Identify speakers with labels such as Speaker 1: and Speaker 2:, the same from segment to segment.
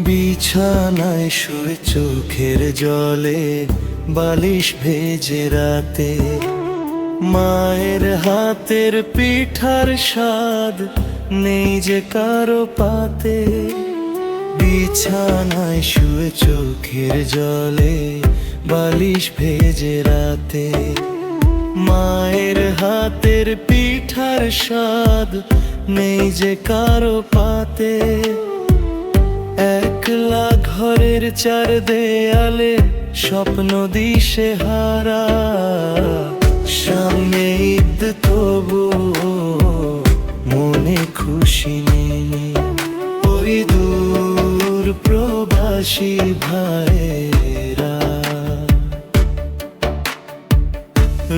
Speaker 1: বিছানায় শুয়ে চোখের জলে বালিশ ভেজে রাতে, মায়ের হাতের পিঠার স্বাদ নেই যে কারো পাতে। বিছানায় শুয়ে চোখের জলে বালিশ ভেজে রাতে, মায়ের হাতের পিঠার স্বাদ নেই যে কারো পাতে। একলা ঘরের চার দেয়ালে স্বপ্ন দিশে হারা, সামনে ঈদ তবু মনে খুশি নেই। ওই দূর প্রবাসী ভাইরা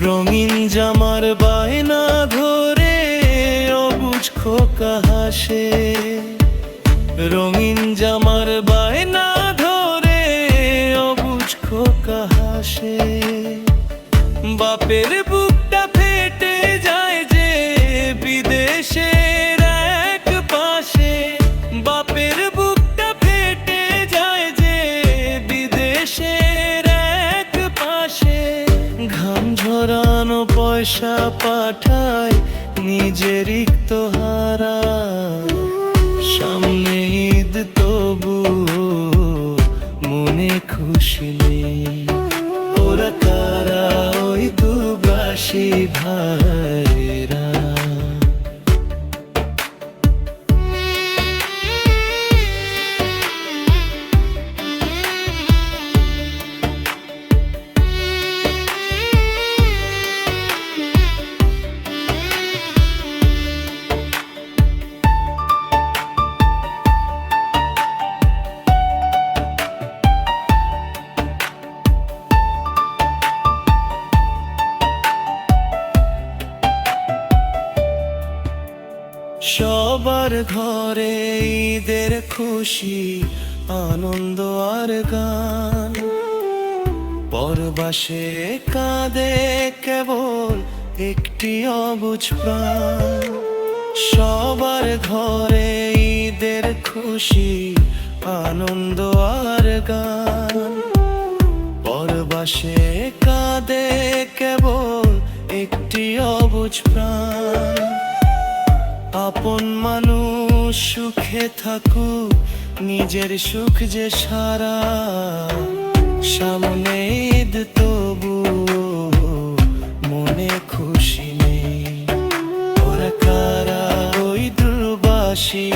Speaker 1: রঙিন জামার বায়না ধরে অবুঝ খোকা হাসে। রঙিন জামার বায়না ধরে অবুঝ খোকা হাসে। বাপের বুকটা ফেটে যায় যে বিদেশের এক পাশে। বাপের বুকটা ফেটে যায় যে বিদেশের এক পাশে। ঘাম ঝরানো পয়সা পাঠায় নিজের রিক্ত হারা, সামনে ঈদ তবু মনে খুশি নেই। ওরা কারা ওই দুবাসী ভাইরা? সবার ঘরে ঈদের খুশি, আনন্দ আর গান। পরবাসে কাঁদে কেবল একটি অবুঝ প্রাণ। সবার ঘরে ঈদের খুশি, আনন্দ আর গান। পরবাসে কাঁদে কেবল একটি অবুঝ প্রাণ। আপন মানুষ সুখে থাকুক, নিজের সুখ যে সারা। সামনে ঈদ তবু মনে খুশি নেই। ওরা কারা ওই দুবাসী